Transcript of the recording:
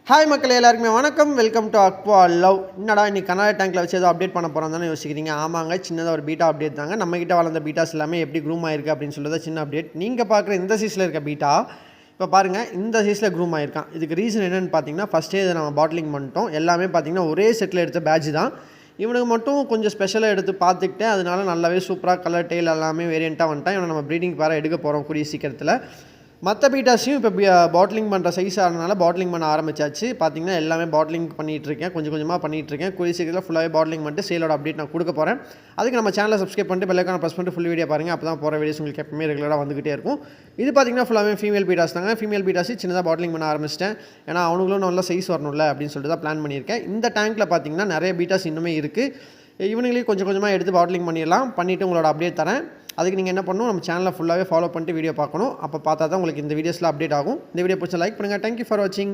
Hi மக்களே எல்லாருக்குமே வணக்கம். Welcome to Aqua love. என்னடா இன்னைக்கு கனடா டேங்க்கில் வச்சு ஏதோ அப்டேட் பண்ண போகிறோம் தானே யோசிக்கிறீங்க. ஆமாங்க, சின்னதாக ஒரு பீட்டா அப்டேட் தாங்க. நம்மகிட்ட வளர்ந்த பீட்டாஸ் எல்லாமே எப்படி க்ரூம் ஆயிருக்கு அப்படின்னு சொல்லிட்டு சின்ன அப்டேட். நீங்கள் பார்க்குற இந்த சீஸில் இருக்க பீட்டா இப்போ பாருங்கள், இந்த சீஸில் க்ரூம் ஆயிருக்கான். இதுக்கு ரீசன் என்னென்னு பார்த்தீங்கன்னா, ஃபஸ்ட்டே இதை நம்ம பாட்டிலிங் பண்ணிட்டோம். எல்லாமே பார்த்தீங்கன்னா ஒரே செட்டில் எடுத்த பேட்ச் தான். இவனுக்கு மட்டும் கொஞ்சம் ஸ்பெஷலாக எடுத்து பார்த்துக்கிட்டேன். அதனால நல்லாவே சூப்பராக கலர் டெயில் எல்லாமே வேரியண்ட்டாக வந்துட்டான். இவனை நம்ம ப்ரீடிங் பேராக எடுக்க போகிறோம் கூடிய சீக்கிரத்தில். மற்ற பீட்டாஸையும் இப்போ பாட்டிலிங் பண்ணுற சைஸ் ஆனதுனால பாட்டிலிங் பண்ண ஆரம்பிச்சாச்சு. பார்த்தீங்கன்னா எல்லாமே பாட்டிலிங் பண்ணிகிட்ருக்கேன், கொஞ்சம் கொஞ்சமாக பண்ணிகிட்ருக்கேன். கூடிய சீக்கிரத்தில் ஃபுல்லாகவே பாட்டிலிங் பண்ணிட்டு சேலோட அப்டேட் நான் கொடுக்க போகிறேன். அதுக்கு நம்ம சேனலை சப்ஸ்கிரைப் பண்ணிட்டு பெல் ஐகானை ப்ரெஸ் பண்ணிட்டு ஃபுல் வீடியோ பாருங்கள். அப்போ தான் போகிற வீடியோஸ் உங்களுக்கு எப்பவுமே ரெகுலராக வந்துகிட்டே இருக்கும். இது பார்த்தீங்கன்னா ஃபுல்லாகவே ஃபீமேல் பீட்டாஸ் தாங்க. ஃபீமேல் பீட்டாஸ் சின்னதாக பாட்டிலிங் பண்ண ஆரம்பிச்சிட்டேன். ஏன்னா அவனுங்களும் நல்ல சைஸ் வரணும்ல அப்படின்னு சொல்லிட்டு தான் பிளான் பண்ணியிருக்கேன். இந்த டேங்க்கில் பார்த்தீங்கன்னா நிறைய பீட்டாஸ் இன்னுமே இருக்குது. இவனுங்களையும் கொஞ்சம் கொஞ்சமாக எடுத்து பாட்டிலிங் பண்ணிடலாம். பண்ணிவிட்டு உங்களோட அப்டேட் தரேன். அதுக்கு நீங்கள் என்ன பண்ணணும், நம்ம சேனலை ஃபுல்லாகவே ஃபாலோ பண்ணிட்டு வீடியோ பார்க்கணும். அப்போ பார்த்தா தான் உங்களுக்கு இந்த வீடியோஸில் அப்டேட் ஆகும். இந்த வீடியோ பிடிச்ச லைக் பண்ணுங்கள். தேங்க்யூ ஃபார் வாட்சிங்.